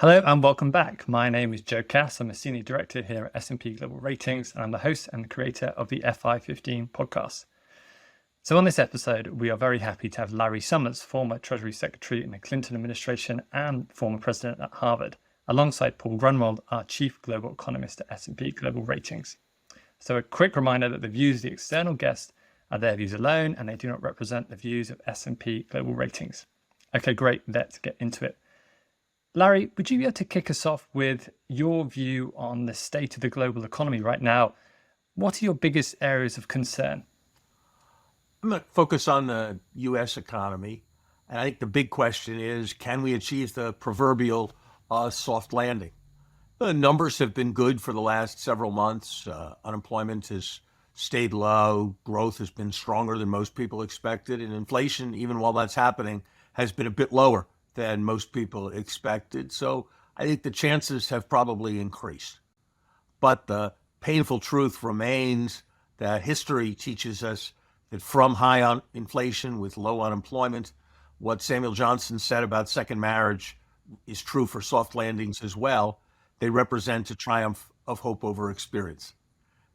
Hello and welcome back. My name is Joe Cass. I'm a senior director here at S&P Global Ratings, and I'm the host and creator of the Fi15 podcast. So on this episode, we are very happy to have Larry Summers, former Treasury Secretary in the Clinton administration and former president at Harvard, alongside Paul Gruenwald, our chief global economist at S&P Global Ratings. So a quick reminder that the views of the external guests are their views alone, and they do not represent the views of S&P Global Ratings. Okay, great. Let's get into it. Larry, would you be able to kick us off with your view on the state of the global economy right now? What are your biggest areas of concern? I'm going to focus on the U.S. economy. And I think the big question is, can we achieve the proverbial soft landing? The numbers have been good for the last several months. Unemployment has stayed low. Growth has been stronger than most people expected. And inflation, even while that's happening, has been a bit lower than most people expected. So I think the chances have probably increased. But the painful truth remains that history teaches us that from high inflation with low unemployment, what Samuel Johnson said about second marriage is true for soft landings as well. They represent a triumph of hope over experience.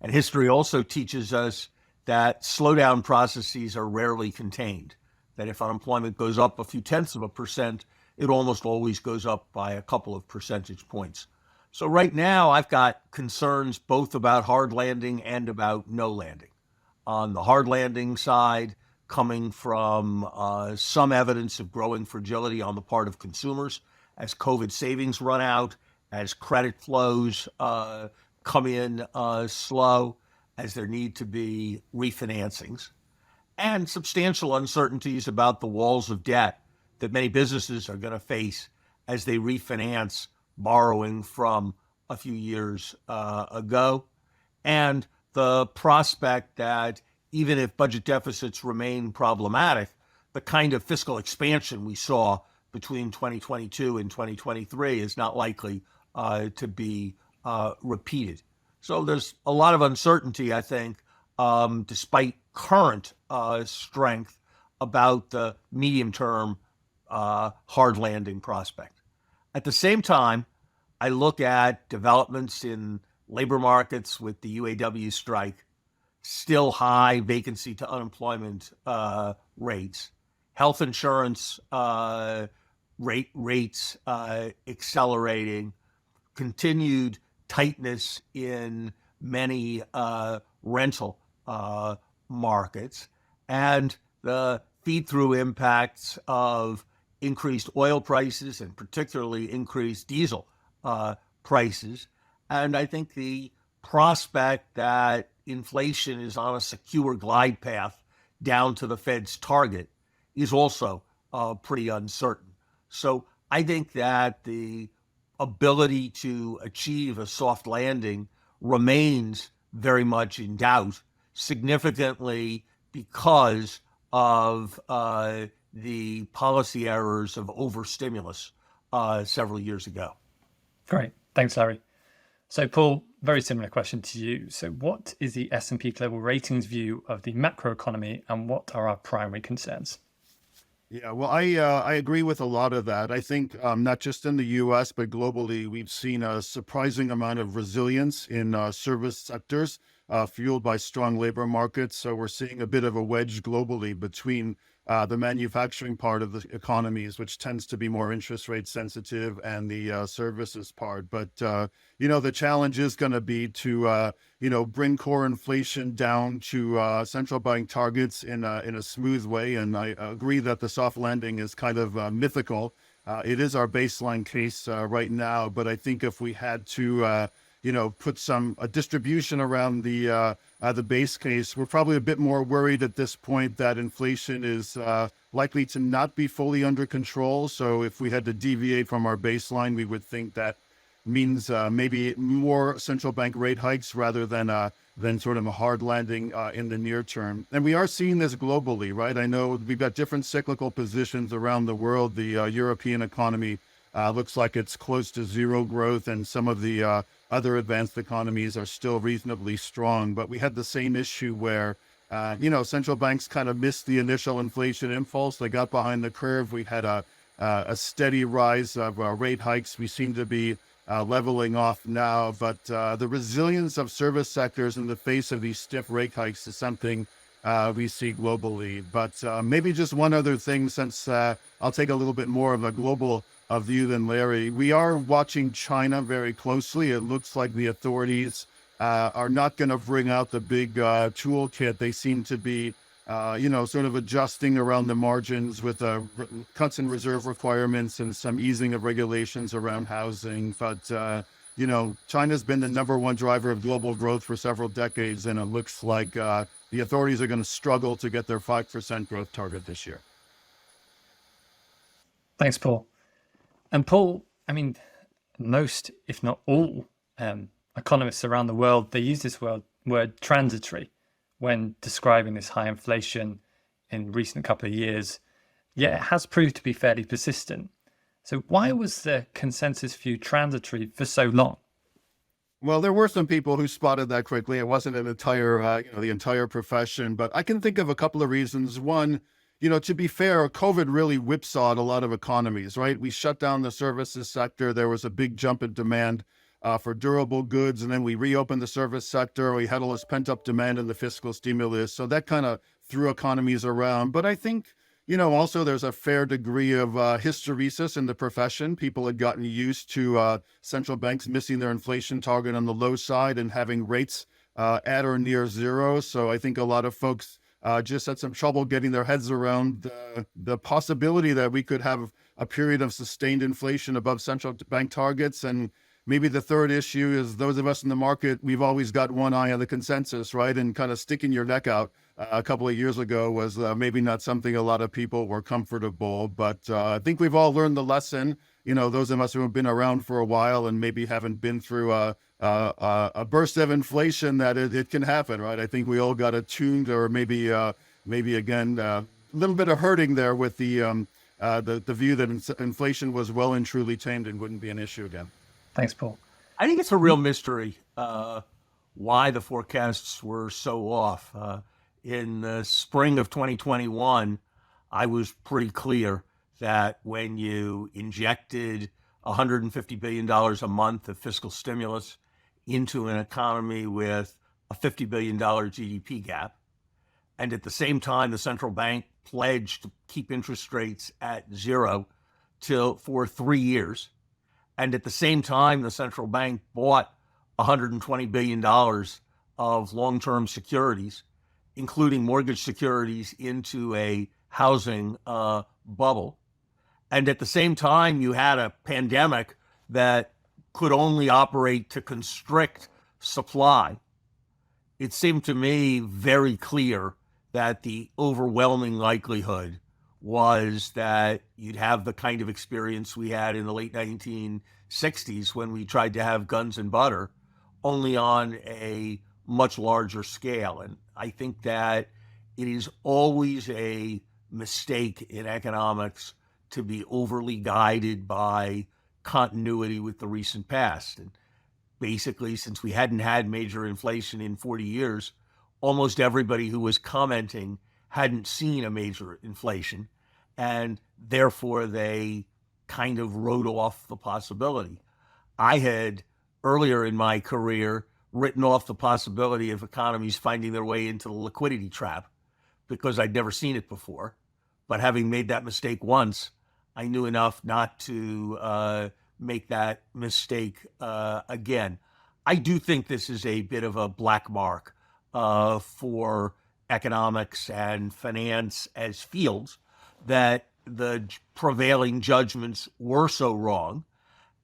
And history also teaches us that slowdown processes are rarely contained, that if unemployment goes up a few tenths of a percent, it almost always goes up by a couple of percentage points. So right now, I've got concerns both about hard landing and about no landing. On the hard landing side, coming from some evidence of growing fragility on the part of consumers as COVID savings run out, as credit flows come in slow, as there need to be refinancings, and substantial uncertainties about the walls of debt that many businesses are going to face as they refinance borrowing from a few years ago, and the prospect that even if budget deficits remain problematic, the kind of fiscal expansion we saw between 2022 and 2023 is not likely to be repeated. So there's a lot of uncertainty, I think, despite current strength about the medium-term hard landing prospect. At the same time, I look at developments in labor markets with the UAW strike, still high vacancy to unemployment rates, health insurance rates accelerating, continued tightness in many rental markets, and the feed-through impacts of increased oil prices and particularly increased diesel prices. And I think the prospect that inflation is on a secure glide path down to the Fed's target is also pretty uncertain. So I think that the ability to achieve a soft landing remains very much in doubt, significantly because of the policy errors of overstimulus several years ago. Great. Thanks, Larry. So, Paul, very similar question to you. So what is the S&P Global Ratings view of the macroeconomy, and what are our primary concerns? Yeah, well, I agree with a lot of that. I think not just in the U.S., but globally, we've seen a surprising amount of resilience in service sectors fueled by strong labor markets. So we're seeing a bit of a wedge globally between the manufacturing part of the economies, which tends to be more interest rate sensitive, and the services part. But, the challenge is going to be to, bring core inflation down to central bank targets in a smooth way. And I agree that the soft landing is kind of mythical. It is our baseline case right now. But I think if we had to, put a distribution around the base case, we're probably a bit more worried at this point that inflation is likely to not be fully under control. So if we had to deviate from our baseline, we would think that means maybe more central bank rate hikes rather than sort of a hard landing in the near term. And we are seeing this globally, right? I know we've got different cyclical positions around the world. The European economy looks like it's close to zero growth, and some of the other advanced economies are still reasonably strong. But we had the same issue where, central banks kind of missed the initial inflation impulse. They got behind the curve. We had a a steady rise of rate hikes. We seem to be leveling off now, but the resilience of service sectors in the face of these stiff rate hikes is something we see globally. But maybe just one other thing, since I'll take a little bit more of a global view than Larry. We are watching China very closely. It looks like the authorities are not going to bring out the big toolkit. They seem to be sort of adjusting around the margins with cuts in reserve requirements and some easing of regulations around housing. But, China's been the number one driver of global growth for several decades, and it looks like the authorities are going to struggle to get their 5% growth target this year. Thanks, Paul. And Paul, most, if not all, economists around the world, they use this word transitory when describing this high inflation in recent couple of years, yet it has proved to be fairly persistent. So why was the consensus view transitory for so long? Well, there were some people who spotted that quickly. It wasn't an entire, the entire profession, but I can think of a couple of reasons. One, to be fair, COVID really whipsawed a lot of economies, right? We shut down the services sector. There was a big jump in demand for durable goods. And then we reopened the service sector. We had all this pent up demand in the fiscal stimulus. So that kind of threw economies around. But I think, also there's a fair degree of hysteresis in the profession. People had gotten used to central banks missing their inflation target on the low side and having rates at or near zero. So I think a lot of folks just had some trouble getting their heads around the possibility that we could have a period of sustained inflation above central bank targets. And maybe the third issue is those of us in the market, we've always got one eye on the consensus, right? And kind of sticking your neck out a couple of years ago was maybe not something a lot of people were comfortable. But I think we've all learned the lesson. Those of us who have been around for a while and maybe haven't been through a burst of inflation, that it can happen, right? I think we all got attuned, or maybe again, a little bit of hurting there with the view that inflation was well and truly tamed and wouldn't be an issue again. Thanks, Paul. I think it's a real mystery why the forecasts were so off. In the spring of 2021, I was pretty clear that when you injected $150 billion a month of fiscal stimulus into an economy with a $50 billion GDP gap, and at the same time, the central bank pledged to keep interest rates at zero for 3 years, and at the same time, the central bank bought $120 billion of long-term securities, including mortgage securities, into a housing bubble. And at the same time, you had a pandemic that could only operate to constrict supply. It seemed to me very clear that the overwhelming likelihood was that you'd have the kind of experience we had in the late 1960s when we tried to have guns and butter, only on a much larger scale. And I think that it is always a mistake in economics to be overly guided by continuity with the recent past. And basically, since we hadn't had major inflation in 40 years, almost everybody who was commenting hadn't seen a major inflation, and therefore they kind of wrote off the possibility. I had, earlier in my career, written off the possibility of economies finding their way into the liquidity trap because I'd never seen it before. But having made that mistake once, I knew enough not to make that mistake again. I do think this is a bit of a black mark for economics and finance as fields, that the prevailing judgments were so wrong.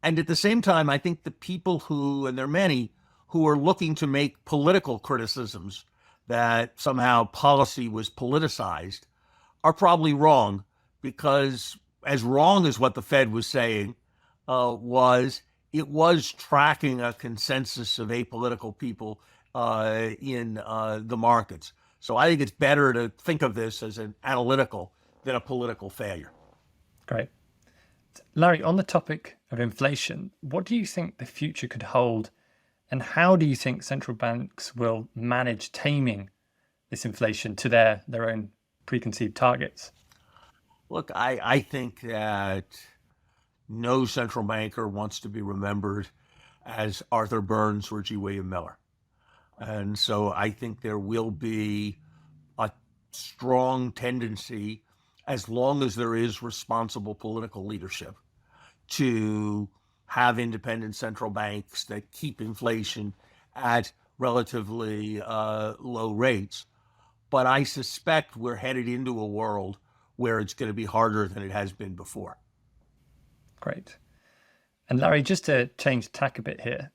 And at the same time, I think the people who, and there are many, who are looking to make political criticisms that somehow policy was politicized are probably wrong, because as wrong as what the Fed was saying it was tracking a consensus of apolitical people in the markets. So I think it's better to think of this as an analytical than a political failure. Great. Larry, on the topic of inflation, what do you think the future could hold, and how do you think central banks will manage taming this inflation to their own preconceived targets? Look, I think that no central banker wants to be remembered as Arthur Burns or G. William Miller. And so I think there will be a strong tendency, as long as there is responsible political leadership, to have independent central banks that keep inflation at relatively low rates. But I suspect we're headed into a world where it's going to be harder than it has been before. Great. And Larry, just to change tack a bit here,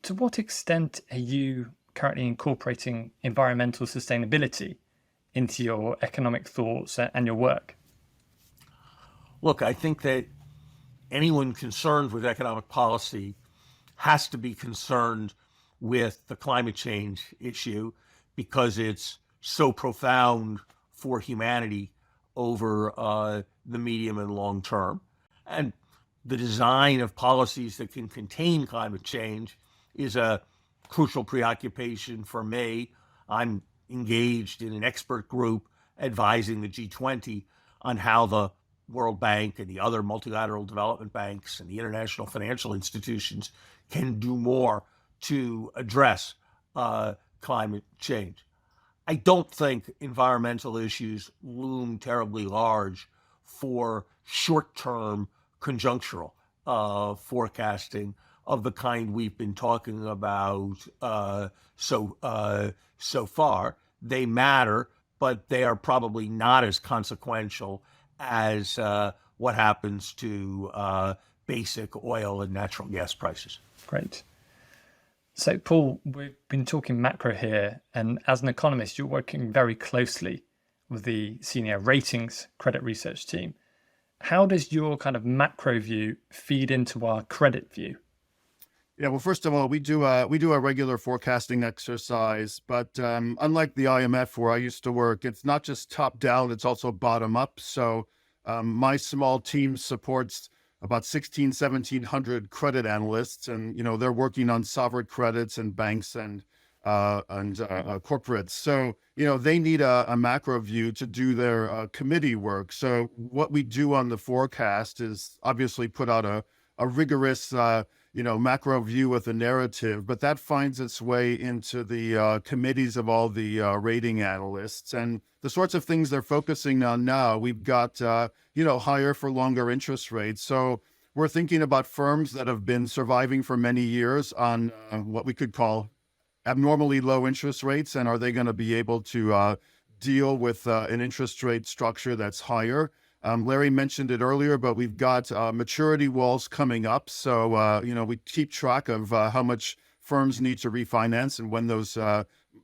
to what extent are you currently incorporating environmental sustainability into your economic thoughts and your work? Look, I think that anyone concerned with economic policy has to be concerned with the climate change issue because it's so profound for humanity over the medium and long term. And the design of policies that can contain climate change is a crucial preoccupation for me. I'm engaged in an expert group advising the G20 on how the World Bank and the other multilateral development banks and the international financial institutions can do more to address climate change. I don't think environmental issues loom terribly large for short-term conjunctural forecasting of the kind we've been talking about so far. They matter, but they are probably not as consequential as what happens to basic oil and natural gas prices. Great. So, Paul, we've been talking macro here, and as an economist, you're working very closely with the senior ratings credit research team. How does your kind of macro view feed into our credit view? Yeah, well, first of all, we do a regular forecasting exercise, but unlike the IMF where I used to work, it's not just top down; it's also bottom up. So my small team supports about 1,700 credit analysts, and they're working on sovereign credits and banks and corporates. So they need a macro view to do their committee work. So what we do on the forecast is obviously put out a rigorous macro view with a narrative, but that finds its way into the committees of all the rating analysts and the sorts of things they're focusing on now. We've got, higher for longer interest rates. So we're thinking about firms that have been surviving for many years on what we could call abnormally low interest rates. And are they going to be able to deal with an interest rate structure that's higher? Larry mentioned it earlier, but we've got maturity walls coming up. So, we keep track of how much firms need to refinance and when those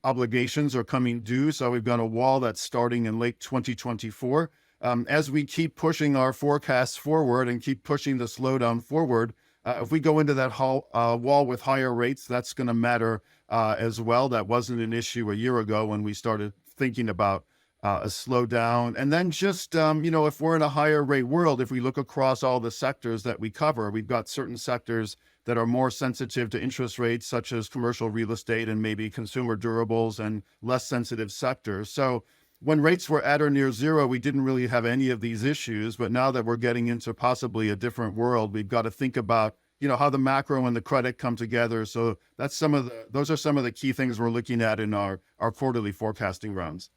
obligations are coming due. So we've got a wall that's starting in late 2024. As we keep pushing our forecasts forward and keep pushing the slowdown forward, if we go into that wall with higher rates, that's going to matter as well. That wasn't an issue a year ago when we started thinking about a slowdown. And then just, if we're in a higher rate world, if we look across all the sectors that we cover, we've got certain sectors that are more sensitive to interest rates, such as commercial real estate and maybe consumer durables, and less sensitive sectors. So when rates were at or near zero, we didn't really have any of these issues. But now that we're getting into possibly a different world, we've got to think about how the macro and the credit come together. So those are some of the key things we're looking at in our quarterly forecasting rounds.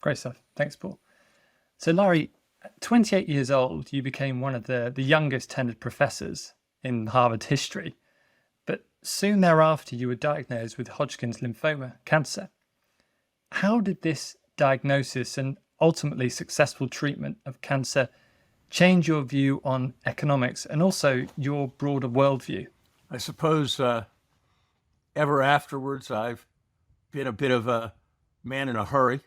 Great stuff. Thanks, Paul. So, Larry, at 28 years old, you became one of the youngest tenured professors in Harvard history. But soon thereafter, you were diagnosed with Hodgkin's lymphoma cancer. How did this diagnosis and ultimately successful treatment of cancer change your view on economics and also your broader worldview? I suppose ever afterwards, I've been a bit of a man in a hurry,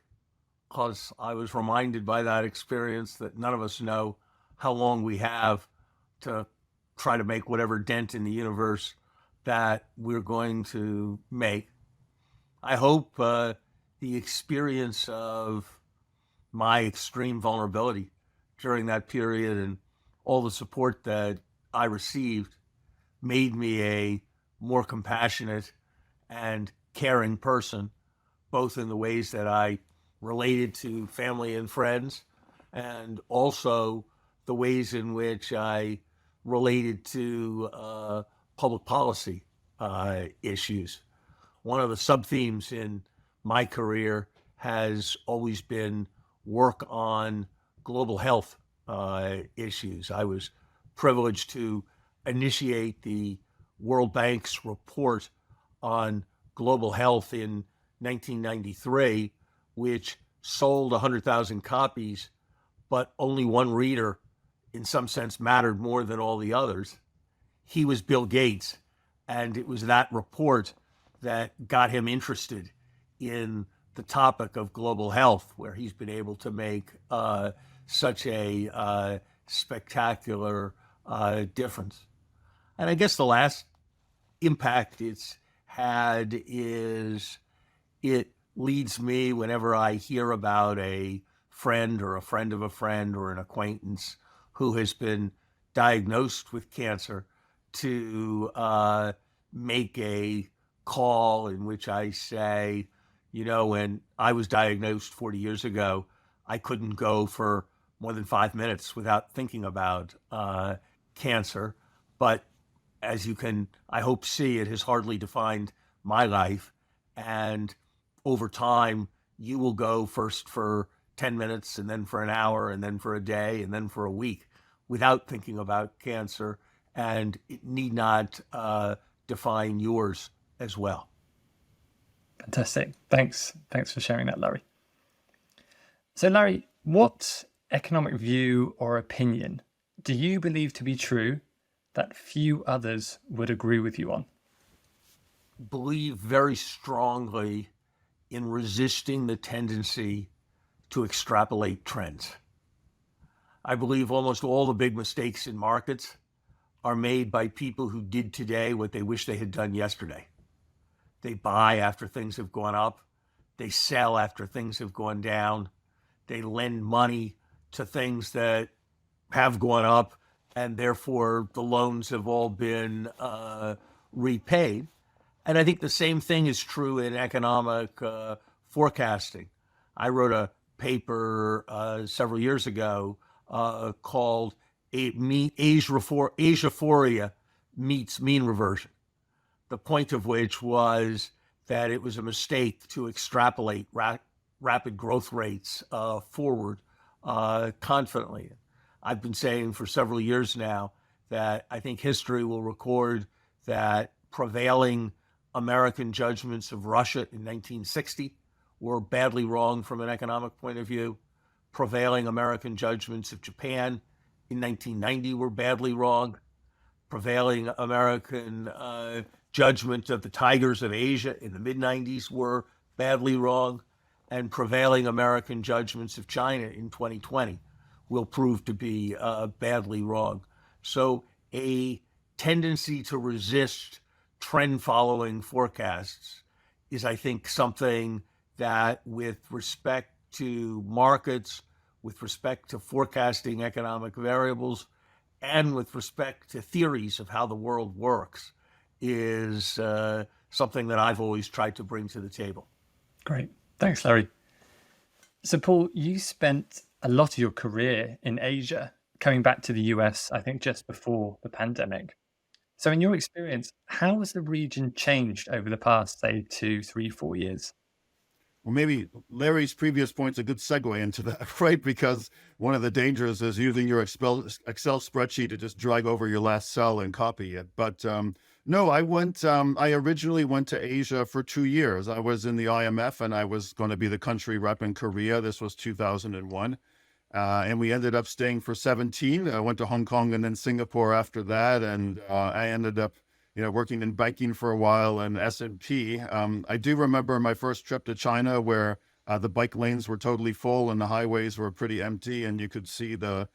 because I was reminded by that experience that none of us know how long we have to try to make whatever dent in the universe that we're going to make. I hope the experience of my extreme vulnerability during that period and all the support that I received made me a more compassionate and caring person, both in the ways that I related to family and friends, and also the ways in which I related to public policy issues. One of the sub-themes in my career has always been work on global health issues. I was privileged to initiate the World Bank's report on global health in 1993, which sold 100,000 copies, but only one reader, in some sense, mattered more than all the others. He was Bill Gates, and it was that report that got him interested in the topic of global health, where he's been able to make such a spectacular difference. And I guess the last impact it's had is it leads me, whenever I hear about a friend or a friend of a friend or an acquaintance who has been diagnosed with cancer, to make a call in which I say, when I was diagnosed 40 years ago, I couldn't go for more than 5 minutes without thinking about cancer. But as you can, I hope, see, it has hardly defined my life. And over time, you will go first for 10 minutes, and then for an hour, and then for a day, and then for a week without thinking about cancer. And it need not define yours as well. Fantastic. Thanks for sharing that, Larry. So, Larry, what economic view or opinion do you believe to be true that few others would agree with you on? Believe very strongly in resisting the tendency to extrapolate trends. I believe almost all the big mistakes in markets are made by people who did today what they wish they had done yesterday. They buy after things have gone up. They sell after things have gone down. They lend money to things that have gone up, and therefore the loans have all been repaid. And I think the same thing is true in economic forecasting. I wrote a paper several years ago called Asiaphoria Meets Mean Reversion, the point of which was that it was a mistake to extrapolate rapid growth rates forward confidently. I've been saying for several years now that I think history will record that prevailing American judgments of Russia in 1960 were badly wrong from an economic point of view. Prevailing American judgments of Japan in 1990 were badly wrong. Prevailing American judgment of the tigers of Asia in the mid-90s were badly wrong. And prevailing American judgments of China in 2020 will prove to be badly wrong. So a tendency to resist trend-following forecasts is, I think, something that, with respect to markets, with respect to forecasting economic variables, and with respect to theories of how the world works, is something that I've always tried to bring to the table. Great. Thanks, Larry. So, Paul, you spent a lot of your career in Asia, coming back to the US, I think, just before the pandemic. So, in your experience, how has the region changed over the past, say, 2, 3, 4 years? Well, maybe Larry's previous point's a good segue into that, right? Because one of the dangers is using your Excel spreadsheet to just drag over your last cell and copy it. But no, I originally went to Asia for 2 years. I was in the IMF, and I was going to be the country rep in Korea. This was 2001. And we ended up staying for 17. I went to Hong Kong and then Singapore after that. And I ended up working in banking for a while and S&P. I do remember my first trip to China, where the bike lanes were totally full and the highways were pretty empty, and you could see the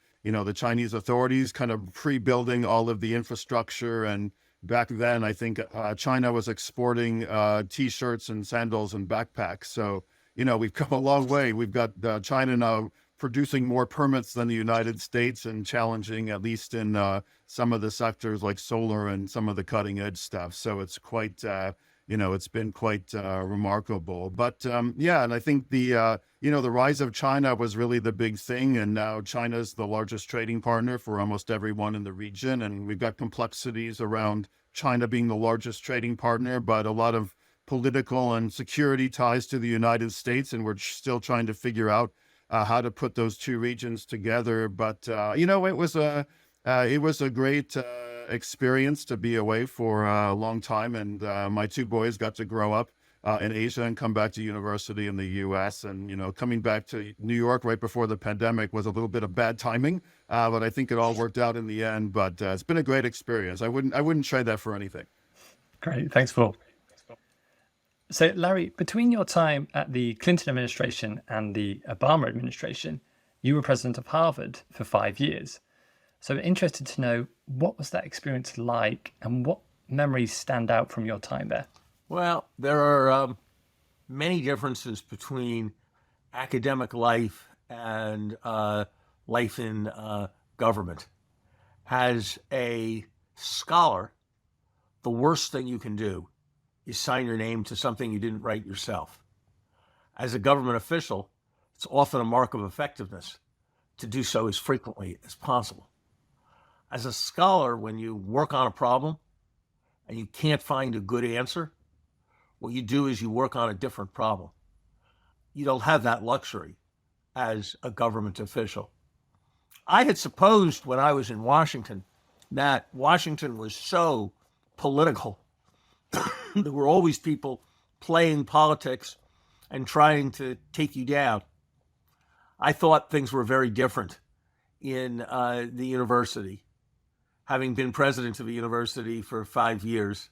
Chinese authorities kind of pre-building all of the infrastructure. And back then, I think China was exporting T-shirts and sandals and backpacks. So, we've come a long way. We've got China now producing more permits than the United States, and challenging, at least in some of the sectors like solar and some of the cutting edge stuff. So it's quite it's been quite remarkable. But yeah, and I think the rise of China was really the big thing. And now China's the largest trading partner for almost everyone in the region. And we've got complexities around China being the largest trading partner, but a lot of political and security ties to the United States. And we're still trying to figure out how to put those two regions together. But, it was a great experience to be away for a long time. And my two boys got to grow up in Asia and come back to university in the U.S. And, coming back to New York right before the pandemic was a little bit of bad timing, but I think it all worked out in the end. But it's been a great experience. I wouldn't trade that for anything. Great. Thanks, Paul. So, Larry, between your time at the Clinton administration and the Obama administration, you were president of Harvard for 5 years. So I'm interested to know, what was that experience like and what memories stand out from your time there? Well, there are many differences between academic life and life in government. As a scholar, the worst thing you can do is sign your name to something you didn't write yourself. As a government official, it's often a mark of effectiveness to do so as frequently as possible. As a scholar, when you work on a problem and you can't find a good answer, what you do is you work on a different problem. You don't have that luxury as a government official. I had supposed when I was in Washington that Washington was so political. There were always people playing politics and trying to take you down. I thought things were very different in the university. Having been president of a university for 5 years,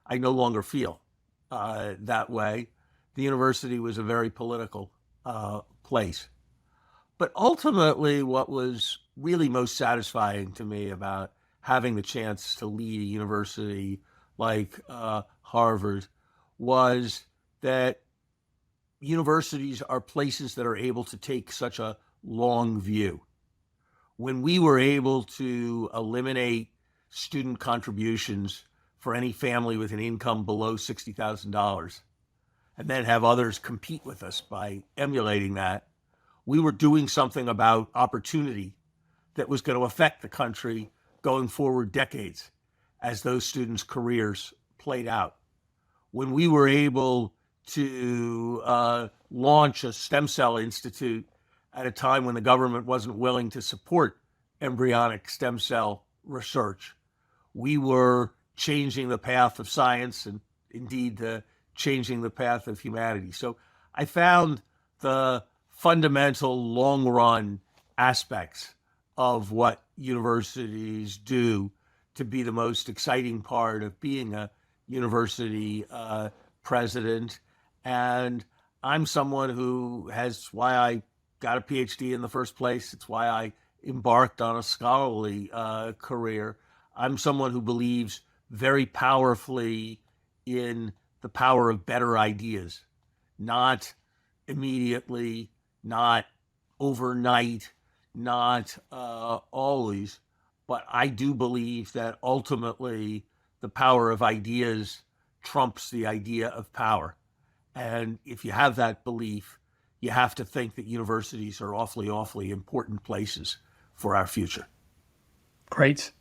I no longer feel that way. The university was a very political place. But ultimately, what was really most satisfying to me about having the chance to lead a university like Harvard was that universities are places that are able to take such a long view. When we were able to eliminate student contributions for any family with an income below $60,000 and then have others compete with us by emulating that, we were doing something about opportunity that was going to affect the country going forward decades as those students' careers played out. When we were able to launch a stem cell institute at a time when the government wasn't willing to support embryonic stem cell research, we were changing the path of science and indeed changing the path of humanity. So I found the fundamental long-run aspects of what universities do to be the most exciting part of being a university president. And I'm someone who why I got a PhD in the first place. It's why I embarked on a scholarly career. I'm someone who believes very powerfully in the power of better ideas, not immediately, not overnight, not always, but I do believe that ultimately the power of ideas trumps the idea of power. And if you have that belief, you have to think that universities are awfully, awfully important places for our future. Great.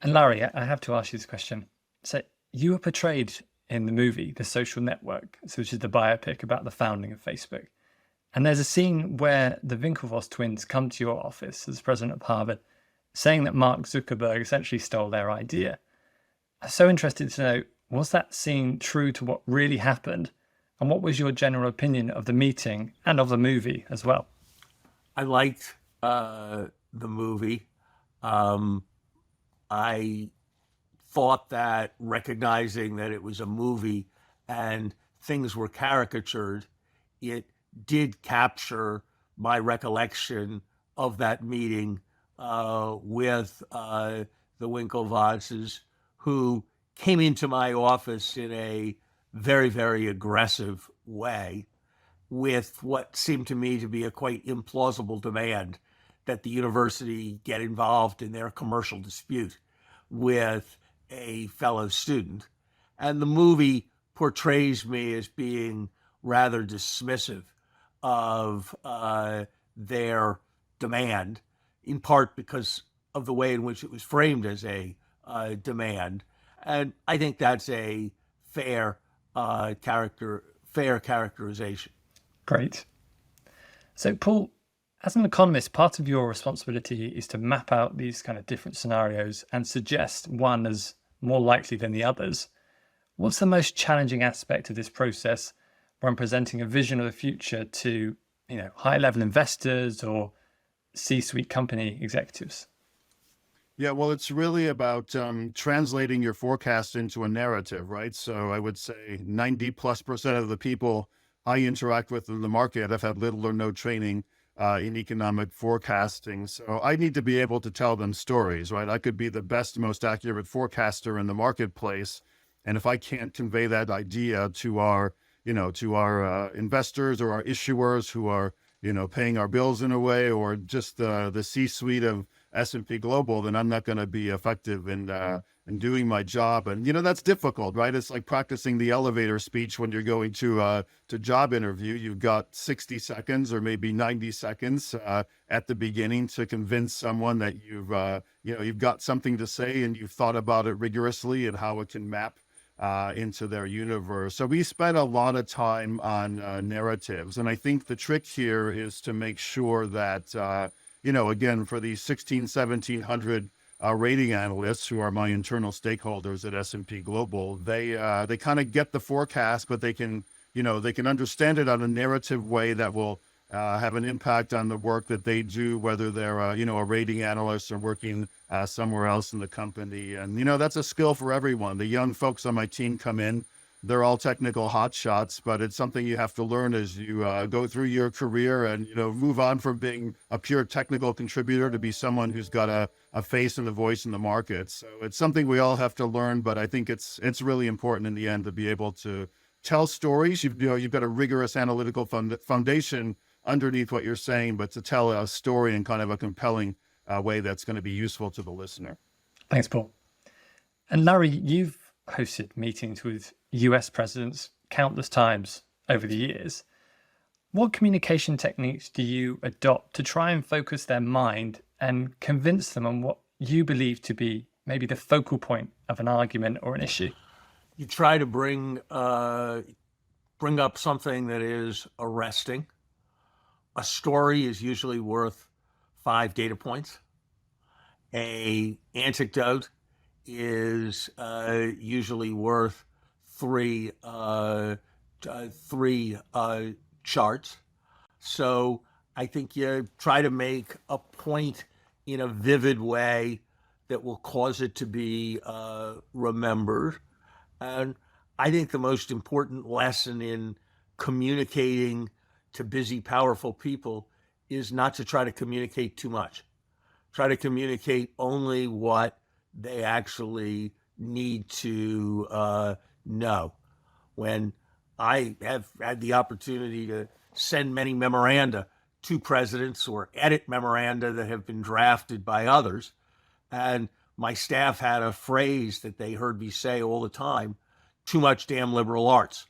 And Larry, I have to ask you this question. So you were portrayed in the movie The Social Network, which is the biopic about the founding of Facebook. And there's a scene where the Winklevoss twins come to your office as president of Harvard, saying that Mark Zuckerberg essentially stole their idea. I'm so interested to know, was that scene true to what really happened? And what was your general opinion of the meeting and of the movie as well? I liked the movie. I thought that recognizing that it was a movie and things were caricatured, it did capture my recollection of that meeting with the Winklevosses, who came into my office in a very, very aggressive way with what seemed to me to be a quite implausible demand that the university get involved in their commercial dispute with a fellow student. And the movie portrays me as being rather dismissive of their demand, in part because of the way in which it was framed as a demand. And I think that's a fair characterization. Great. So, Paul, as an economist, part of your responsibility is to map out these kind of different scenarios and suggest one as more likely than the others. What's the most challenging aspect of this process when presenting a vision of the future to, high-level investors or C-suite company executives? Yeah, well, it's really about translating your forecast into a narrative, right? So I would say 90+% of the people I interact with in the market have had little or no training in economic forecasting. So I need to be able to tell them stories, right? I could be the best, most accurate forecaster in the marketplace. And if I can't convey that idea to our, to our investors or our issuers who are, paying our bills in a way, or just the C-suite of S&P Global, then I'm not going to be effective in doing my job. And that's difficult, right? It's like practicing the elevator speech when you're going to job interview. You've got 60 seconds or maybe 90 seconds at the beginning to convince someone that you've got something to say and you've thought about it rigorously and how it can map into their universe. So we spent a lot of time on narratives, and I think the trick here is to make sure that again, for these 1700 rating analysts who are my internal stakeholders at S&P Global, they kind of get the forecast, but they can understand it on a narrative way that will have an impact on the work that they do, whether they're a rating analyst or working somewhere else in the company. And that's a skill for everyone. The young folks on my team come in, they're all technical hotshots, but it's something you have to learn as you go through your career and move on from being a pure technical contributor to be someone who's got a face and a voice in the market. So it's something we all have to learn, but I think it's really important in the end to be able to tell stories. You've got a rigorous analytical foundation underneath what you're saying, but to tell a story in kind of a compelling way that's going to be useful to the listener. Thanks, Paul. And Larry, you've hosted meetings with U.S. presidents countless times over the years. What communication techniques do you adopt to try and focus their mind and convince them on what you believe to be maybe the focal point of an argument or an issue? You try to bring up something that is arresting. A story is usually worth 5 data points. An anecdote is usually worth 3 charts. So I think you try to make a point in a vivid way that will cause it to be remembered. And I think the most important lesson in communicating to busy, powerful people is not to try to communicate too much. Try to communicate only what they actually need to know. When I have had the opportunity to send many memoranda to presidents or edit memoranda that have been drafted by others, and my staff had a phrase that they heard me say all the time: too much damn liberal arts.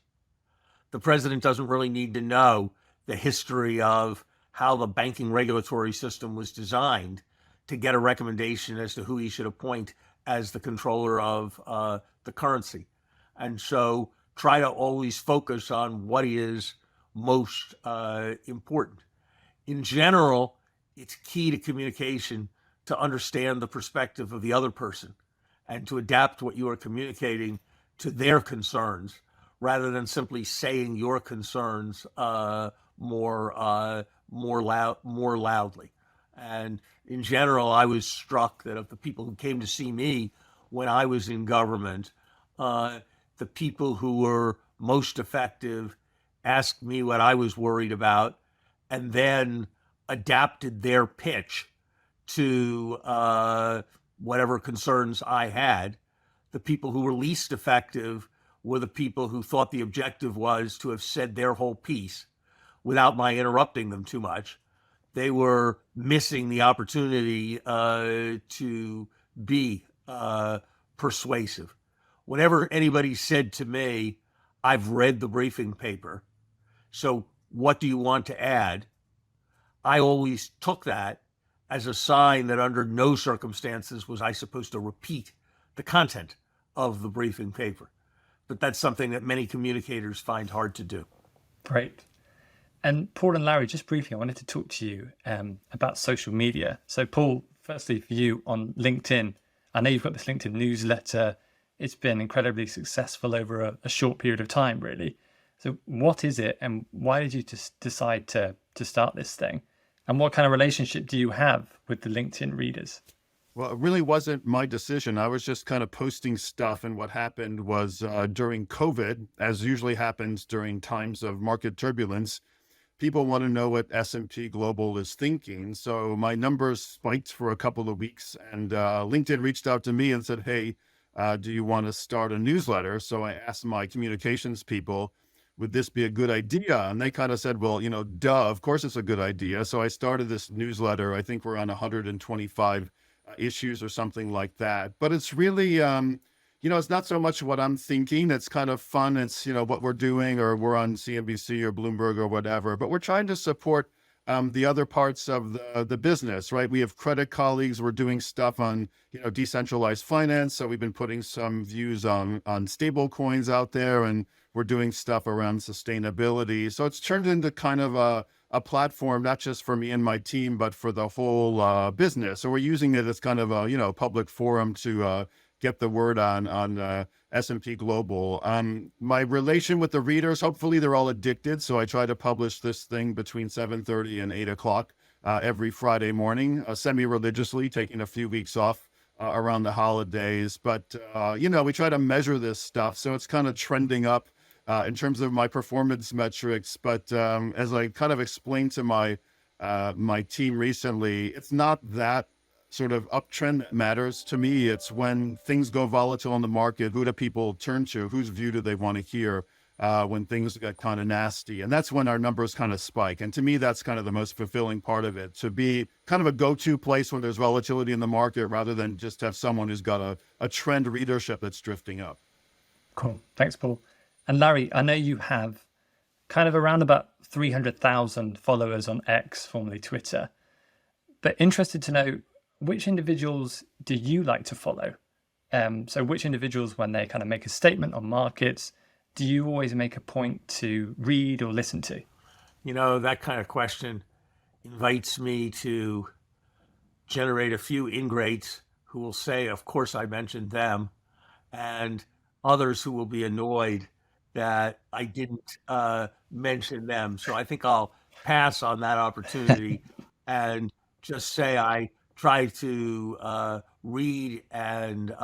The president doesn't really need to know the history of how the banking regulatory system was designed to get a recommendation as to who he should appoint as the controller of the currency. And so try to always focus on what is most important. In general, it's key to communication to understand the perspective of the other person and to adapt what you are communicating to their concerns rather than simply saying your concerns more loudly. And in general, I was struck that of the people who came to see me when I was in government, the people who were most effective asked me what I was worried about and then adapted their pitch to whatever concerns I had. The people who were least effective were the people who thought the objective was to have said their whole piece without my interrupting them too much. They were missing the opportunity to be persuasive. whenever anybody said to me, I've read the briefing paper, so what do you want to add? I always took that as a sign that under no circumstances was I supposed to repeat the content of the briefing paper. But that's something that many communicators find hard to do. Great. And Paul and Larry, just briefly, I wanted to talk to you about social media. So Paul, firstly for you on LinkedIn, I know you've got this LinkedIn newsletter. It's been incredibly successful over a short period of time, really. So what is it and why did you just decide to start this thing? And what kind of relationship do you have with the LinkedIn readers? Well, it really wasn't my decision. I was just kind of posting stuff. And what happened was during COVID, as usually happens during times of market turbulence, people want to know what S&P Global is thinking. So my numbers spiked for a couple of weeks and LinkedIn reached out to me and said, hey, do you want to start a newsletter? So I asked my communications people, would this be a good idea? And they kind of said, well, duh, of course it's a good idea. So I started this newsletter. I think we're on 125 issues or something like that. But it's really, it's not so much what I'm thinking. It's kind of fun. It's, what we're doing, or we're on CNBC or Bloomberg or whatever. But we're trying to support the other parts of the business, right? We have credit colleagues. We're doing stuff on, decentralized finance. So we've been putting some views on stable coins out there, and we're doing stuff around sustainability. So it's turned into kind of a platform, not just for me and my team, but for the whole business. So we're using it as kind of a, public forum to get the word on S&P Global. My relation with the readers, hopefully they're all addicted. So I try to publish this thing between 7:30 and 8 o'clock every Friday morning, semi-religiously, taking a few weeks off around the holidays. But, we try to measure this stuff. So it's kind of trending up in terms of my performance metrics. But as I kind of explained to my team recently, it's not that sort of uptrend that matters to me. It's when things go volatile in the market, who do people turn to? Whose view do they want to hear when things get kind of nasty? And that's when our numbers kind of spike. And to me, that's kind of the most fulfilling part of it, to be kind of a go-to place when there's volatility in the market rather than just have someone who's got a trend readership that's drifting up. Cool. Thanks, Paul. And Larry, I know you have kind of around about 300,000 followers on X, formerly Twitter, but interested to know, which individuals do you like to follow? So which individuals, when they kind of make a statement on markets, do you always make a point to read or listen to? That kind of question invites me to generate a few ingrates who will say, of course I mentioned them, and others who will be annoyed that I didn't mention them. So I think I'll pass on that opportunity and just say I try to read and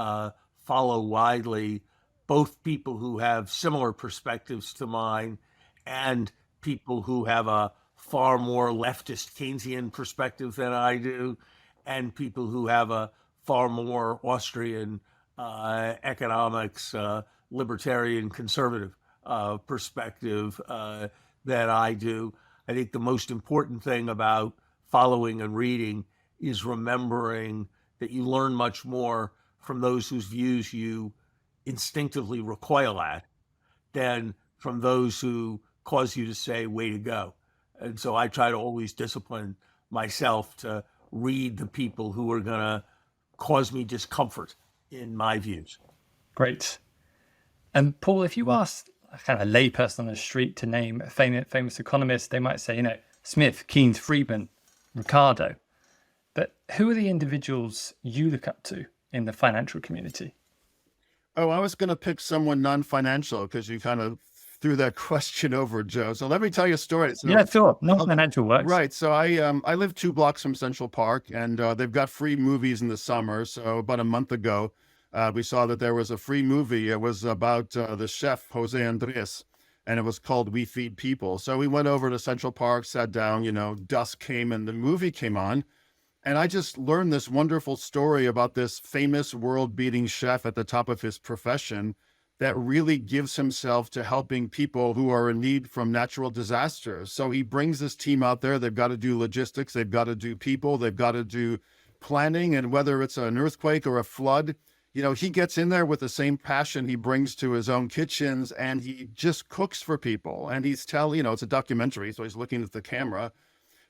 follow widely both people who have similar perspectives to mine and people who have a far more leftist Keynesian perspective than I do, and people who have a far more Austrian economics, libertarian conservative perspective than I do. I think the most important thing about following and reading is remembering that you learn much more from those whose views you instinctively recoil at than from those who cause you to say, way to go. And so I try to always discipline myself to read the people who are going to cause me discomfort in my views. Great. And Paul, if you ask a kind of layperson on the street to name a famous economist, they might say, Smith, Keynes, Friedman, Ricardo. But who are the individuals you look up to in the financial community? Oh, I was going to pick someone non-financial because you kind of threw that question over, Joe. So let me tell you a story. So, yeah, sure. Non-financial works. Right. So I live 2 blocks from Central Park, and they've got free movies in the summer. So about a month ago, we saw that there was a free movie. It was about the chef, Jose Andres, and it was called We Feed People. So we went over to Central Park, sat down, dusk came and the movie came on. And I just learned this wonderful story about this famous world-beating chef at the top of his profession that really gives himself to helping people who are in need from natural disasters. So he brings this team out there. They've got to do logistics. They've got to do people. They've got to do planning. And whether it's an earthquake or a flood, he gets in there with the same passion he brings to his own kitchens, and he just cooks for people. And he's it's a documentary, so he's looking at the camera,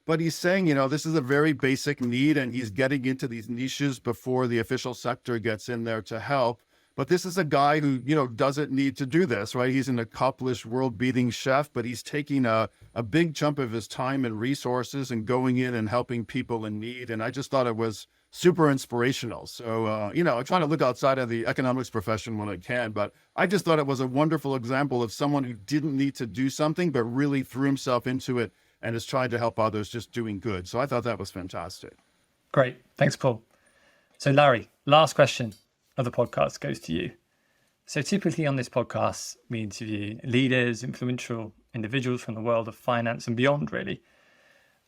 but he's saying, this is a very basic need, and he's getting into these niches before the official sector gets in there to help. But this is a guy who, doesn't need to do this, right? He's an accomplished world-beating chef, but he's taking a big chunk of his time and resources and going in and helping people in need. And I just thought it was super inspirational. So, I try to look outside of the economics profession when I can, but I just thought it was a wonderful example of someone who didn't need to do something, but really threw himself into it and is trying to help others, just doing good. So I thought that was fantastic. Great. Thanks, Paul. So Larry, last question of the podcast goes to you. So typically on this podcast, we interview leaders, influential individuals from the world of finance and beyond, really.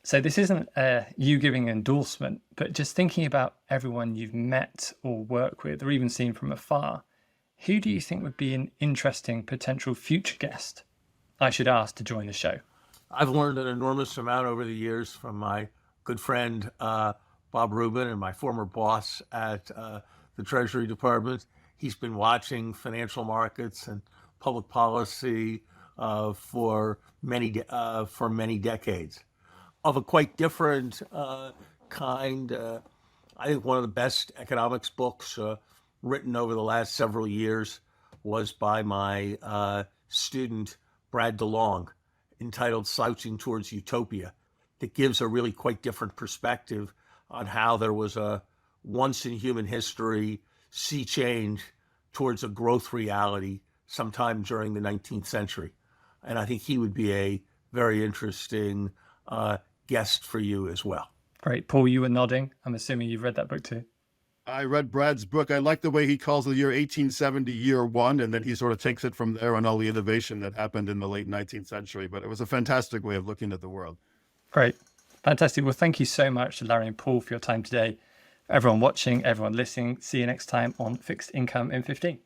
So this isn't you giving an endorsement, but just thinking about everyone you've met or worked with or even seen from afar, who do you think would be an interesting potential future guest I should ask to join the show? I've learned an enormous amount over the years from my good friend, Bob Rubin, and my former boss at the Treasury Department. He's been watching financial markets and public policy for many decades. Of a quite different kind, I think one of the best economics books written over the last several years was by my student, Brad DeLong, entitled Slouching Towards Utopia, that gives a really quite different perspective on how there was a once in human history sea change towards a growth reality sometime during the 19th century. And I think he would be a very interesting guest for you as well. Great. Paul, you were nodding. I'm assuming you've read that book too. I read Brad's book. I like the way he calls the year 1870 year one, and then he sort of takes it from there on all the innovation that happened in the late 19th century. But it was a fantastic way of looking at the world. Great. Fantastic. Well, thank you so much to Larry and Paul for your time today. For everyone watching, everyone listening, see you next time on Fixed Income in 15.